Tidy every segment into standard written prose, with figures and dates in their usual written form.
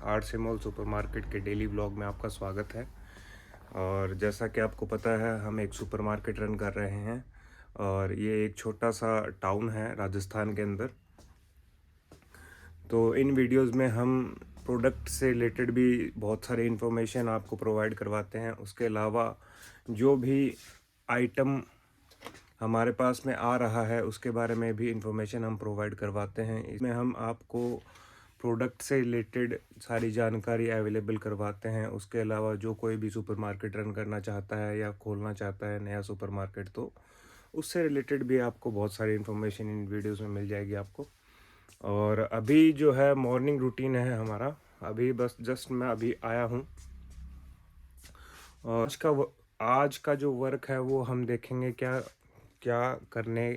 RC mall supermarket के daily vlog में आपका स्वागत है। और जैसा कि आपको पता है, हम एक सुपरमार्केट रन कर रहे हैं और ये एक छोटा सा टाउन है राजस्थान के अंदर। तो इन वीडियोस में हम प्रोडक्ट से रिलेटेड भी बहुत सारी इन्फॉर्मेशन आपको प्रोवाइड करवाते हैं। उसके अलावा जो भी आइटम हमारे पास में आ रहा है उसके बारे में भी इंफॉर्मेशन हम प्रोवाइड करवाते हैं। इसमें हम आपको प्रोडक्ट से रिलेटेड सारी जानकारी अवेलेबल करवाते हैं। उसके अलावा जो कोई भी सुपरमार्केट रन करना चाहता है या खोलना चाहता है नया सुपरमार्केट, तो उससे रिलेटेड भी आपको बहुत सारी इन्फॉर्मेशन इन वीडियोस में मिल जाएगी आपको। और अभी जो है मॉर्निंग रूटीन है हमारा। अभी बस जस्ट मैं अभी आया हूँ और आज का जो वर्क है वो हम देखेंगे क्या क्या करने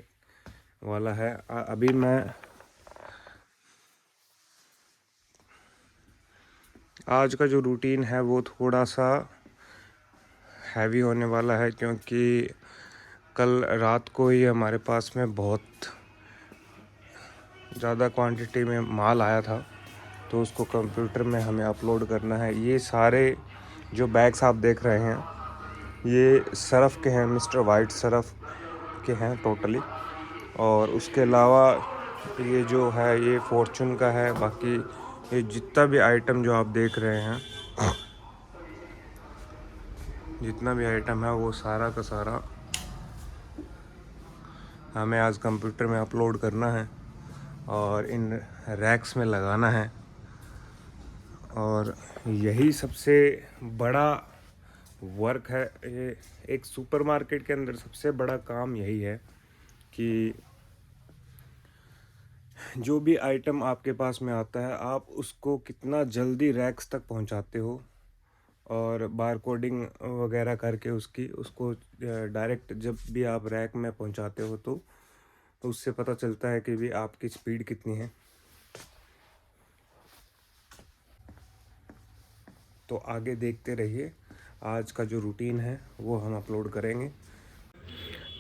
वाला है। अभी मैं आज का जो रूटीन है वो थोड़ा सा हैवी होने वाला है, क्योंकि कल रात को ही हमारे पास में बहुत ज़्यादा क्वांटिटी में माल आया था, तो उसको कंप्यूटर में हमें अपलोड करना है। ये सारे जो बैग्स आप देख रहे हैं ये सरफ़ के हैं, मिस्टर वाइट सरफ़ के हैं टोटली। और उसके अलावा ये जो है ये फॉर्चून का है। बाकी ये जितना भी आइटम जो आप देख रहे हैं, जितना भी आइटम है वो सारा का सारा हमें आज कंप्यूटर में अपलोड करना है और इन रैक्स में लगाना है। और यही सबसे बड़ा वर्क है। ये एक सुपरमार्केट के अंदर सबसे बड़ा काम यही है कि जो भी आइटम आपके पास में आता है आप उसको कितना जल्दी रैक्स तक पहुंचाते हो और बार कोडिंग वगैरह करके उसको डायरेक्ट जब भी आप रैक में पहुंचाते हो तो उससे पता चलता है कि भी आपकी स्पीड कितनी है। तो आगे देखते रहिए, आज का जो रूटीन है वो हम अपलोड करेंगे।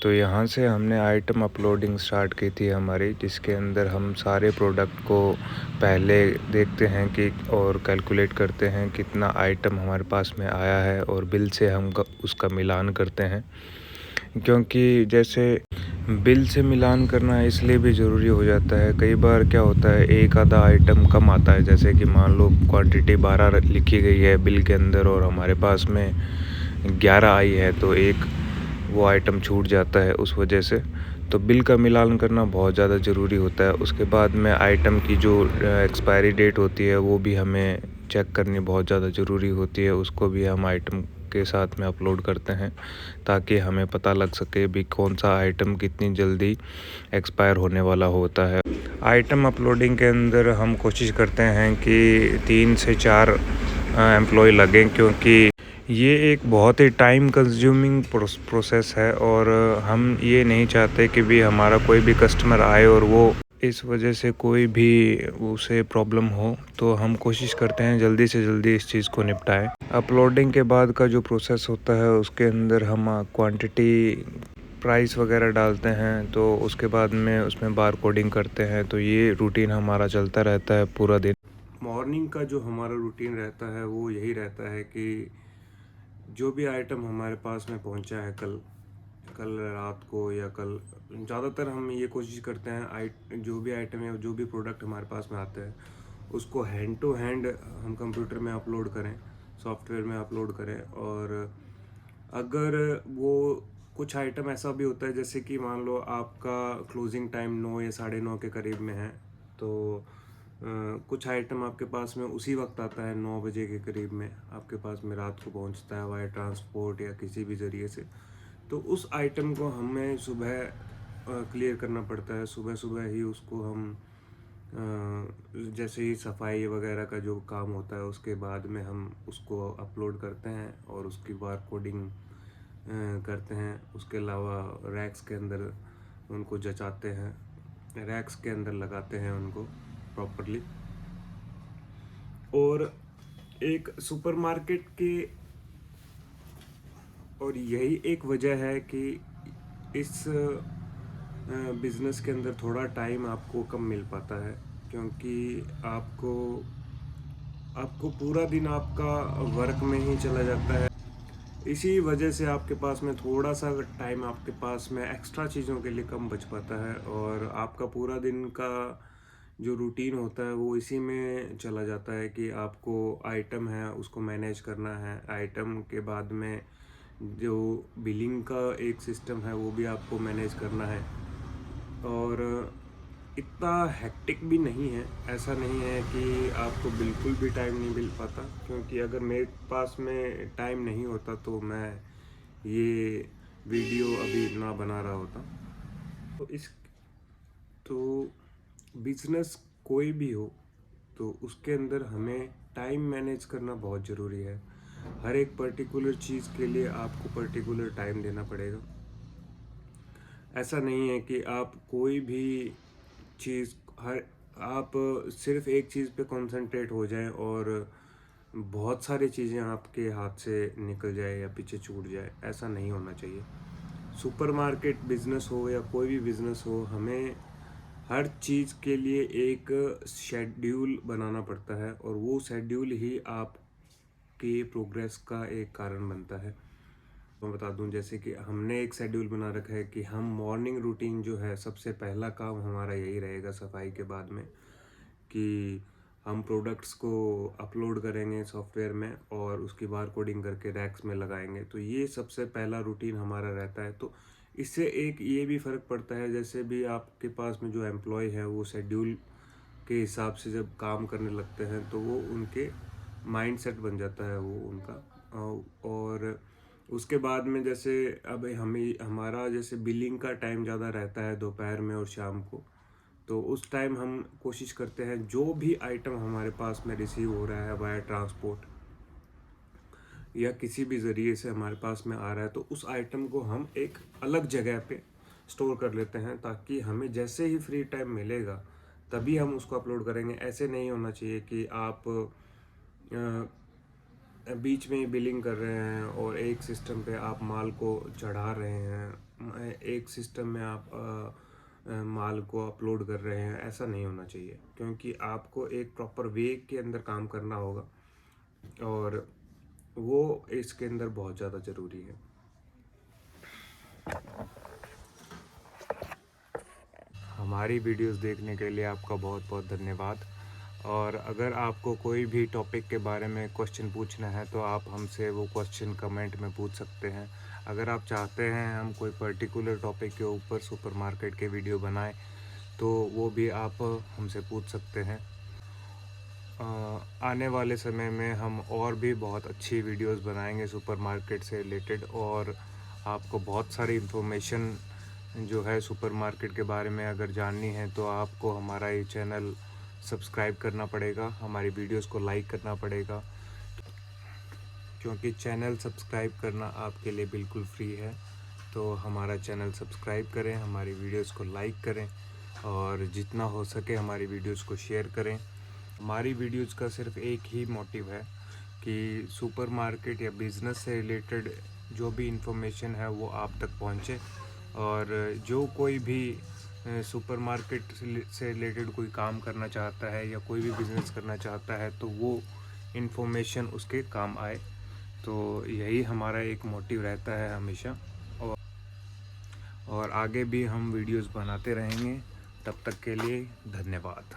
तो यहाँ से हमने आइटम अपलोडिंग स्टार्ट की थी हमारी, जिसके अंदर हम सारे प्रोडक्ट को पहले देखते हैं कि और कैलकुलेट करते हैं कितना आइटम हमारे पास में आया है, और बिल से हम उसका मिलान करते हैं। क्योंकि जैसे बिल से मिलान करना इसलिए भी ज़रूरी हो जाता है, कई बार क्या होता है एक आधा आइटम कम आता है। जैसे कि मान लो क्वांटिटी 12 लिखी गई है बिल के अंदर और हमारे पास में 11 आई है, तो एक वो आइटम छूट जाता है उस वजह से। तो बिल का मिलान करना बहुत ज़्यादा ज़रूरी होता है। उसके बाद में आइटम की जो एक्सपायरी डेट होती है वो भी हमें चेक करनी बहुत ज़्यादा ज़रूरी होती है। उसको भी हम आइटम के साथ में अपलोड करते हैं ताकि हमें पता लग सके भी कौन सा आइटम कितनी जल्दी एक्सपायर होने वाला होता है। आइटम अपलोडिंग के अंदर हम कोशिश करते हैं कि 3 से 4 एम्प्लॉय लगें, क्योंकि ये एक बहुत ही टाइम कंज्यूमिंग प्रोसेस है और हम ये नहीं चाहते कि भी हमारा कोई भी कस्टमर आए और वो इस वजह से कोई भी उसे प्रॉब्लम हो। तो हम कोशिश करते हैं जल्दी से जल्दी इस चीज़ को निपटाएं। अपलोडिंग के बाद का जो प्रोसेस होता है उसके अंदर हम क्वांटिटी प्राइस वगैरह डालते हैं, तो उसके बाद में उसमें बार कोडिंग करते हैं। तो ये रूटीन हमारा चलता रहता है पूरा दिन। मॉर्निंग का जो हमारा रूटीन रहता है वो यही रहता है कि जो भी आइटम हमारे पास में पहुंचा है कल रात को या कल, ज़्यादातर हम ये कोशिश करते हैं जो भी आइटम या जो भी प्रोडक्ट हमारे पास में आते हैं उसको हैंड टू हैंड हम कंप्यूटर में अपलोड करें, सॉफ्टवेयर में अपलोड करें। और अगर वो कुछ आइटम ऐसा भी होता है जैसे कि मान लो आपका क्लोजिंग टाइम 9 या 9:30 के करीब में है, तो कुछ आइटम आपके पास में उसी वक्त आता है 9 बजे के करीब में आपके पास में रात को पहुंचता है वाया ट्रांसपोर्ट या किसी भी ज़रिए से। तो उस आइटम को हमें सुबह क्लियर करना पड़ता है। सुबह सुबह ही उसको हम जैसे ही सफाई वगैरह का जो काम होता है उसके बाद में हम उसको अपलोड करते हैं और उसकी बार कोडिंग करते हैं। उसके अलावा रैक्स के अंदर उनको जचाते हैं, रैक्स के अंदर लगाते हैं उनको प्रॉपरली। और एक सुपरमार्केट के और यही एक वजह है कि इस बिज़नेस के अंदर थोड़ा टाइम आपको कम मिल पाता है, क्योंकि आपको आपको पूरा दिन आपका वर्क में ही चला जाता है। इसी वजह से आपके पास में थोड़ा सा टाइम आपके पास में एक्स्ट्रा चीज़ों के लिए कम बच पाता है, और आपका पूरा दिन का जो रूटीन होता है वो इसी में चला जाता है कि आपको आइटम है उसको मैनेज करना है। आइटम के बाद में जो बिलिंग का एक सिस्टम है वो भी आपको मैनेज करना है, और इतना हेक्टिक भी नहीं है। ऐसा नहीं है कि आपको बिल्कुल भी टाइम नहीं मिल पाता, क्योंकि अगर मेरे पास में टाइम नहीं होता तो मैं ये वीडियो अभी ना बना रहा होता। तो तो बिजनेस कोई भी हो तो उसके अंदर हमें टाइम मैनेज करना बहुत ज़रूरी है। हर एक पर्टिकुलर चीज़ के लिए आपको पर्टिकुलर टाइम देना पड़ेगा। ऐसा नहीं है कि आप कोई भी चीज़ हर आप सिर्फ एक चीज़ पे कंसंट्रेट हो जाएं और बहुत सारी चीज़ें आपके हाथ से निकल जाए या पीछे छूट जाए। ऐसा नहीं होना चाहिए। सुपरमार्केट बिज़नेस हो या कोई भी बिज़नेस हो, हमें हर चीज़ के लिए एक शेड्यूल बनाना पड़ता है, और वो शेड्यूल ही आपके प्रोग्रेस का एक कारण बनता है। मैं बता दूं, जैसे कि हमने एक शेड्यूल बना रखा है कि हम मॉर्निंग रूटीन जो है, सबसे पहला काम हमारा यही रहेगा सफाई के बाद में, कि हम प्रोडक्ट्स को अपलोड करेंगे सॉफ्टवेयर में और उसकी बार कोडिंग करके रैक्स में लगाएंगे। तो ये सबसे पहला रूटीन हमारा रहता है। तो इससे एक ये भी फ़र्क पड़ता है, जैसे भी आपके पास में जो एम्प्लॉय है वो शेड्यूल के हिसाब से जब काम करने लगते हैं तो वो उनके माइंड सेट बन जाता है वो उनका। और उसके बाद में जैसे अब हमें हमारा जैसे बिलिंग का टाइम ज़्यादा रहता है दोपहर में और शाम को, तो उस टाइम हम कोशिश करते हैं जो भी आइटम हमारे पास में रिसीव हो रहा है वाया ट्रांसपोर्ट या किसी भी ज़रिए से हमारे पास में आ रहा है, तो उस आइटम को हम एक अलग जगह पे स्टोर कर लेते हैं, ताकि हमें जैसे ही फ्री टाइम मिलेगा तभी हम उसको अपलोड करेंगे। ऐसे नहीं होना चाहिए कि आप बीच में ही बिलिंग कर रहे हैं और एक सिस्टम पे आप माल को चढ़ा रहे हैं, एक सिस्टम में आप माल को अपलोड कर रहे हैं। ऐसा नहीं होना चाहिए, क्योंकि आपको एक प्रॉपर वे के अंदर काम करना होगा, और वो इसके अंदर बहुत ज़्यादा ज़रूरी है। हमारी वीडियोस देखने के लिए आपका बहुत बहुत धन्यवाद। और अगर आपको कोई भी टॉपिक के बारे में क्वेश्चन पूछना है तो आप हमसे वो क्वेश्चन कमेंट में पूछ सकते हैं। अगर आप चाहते हैं हम कोई पर्टिकुलर टॉपिक के ऊपर सुपरमार्केट के वीडियो बनाएं तो वो भी आप हमसे पूछ सकते हैं। आने वाले समय में हम और भी बहुत अच्छी वीडियोस बनाएंगे सुपरमार्केट से रिलेटेड, और आपको बहुत सारी इन्फॉर्मेशन जो है सुपरमार्केट के बारे में अगर जाननी है तो आपको हमारा ये चैनल सब्सक्राइब करना पड़ेगा, हमारी वीडियोस को लाइक करना पड़ेगा, क्योंकि चैनल सब्सक्राइब करना आपके लिए बिल्कुल फ्री है। तो हमारा चैनल सब्सक्राइब करें, हमारी वीडियोस को लाइक करें, और जितना हो सके हमारी वीडियोस को शेयर करें। हमारी वीडियोस का सिर्फ एक ही मोटिव है कि सुपरमार्केट या बिज़नेस से रिलेटेड जो भी इंफॉर्मेशन है वो आप तक पहुंचे, और जो कोई भी सुपरमार्केट से रिलेटेड कोई काम करना चाहता है या कोई भी बिज़नेस करना चाहता है तो वो इन्फॉर्मेशन उसके काम आए। तो यही हमारा एक मोटिव रहता है हमेशा, और आगे भी हम वीडियोस बनाते रहेंगे। तब तक के लिए धन्यवाद।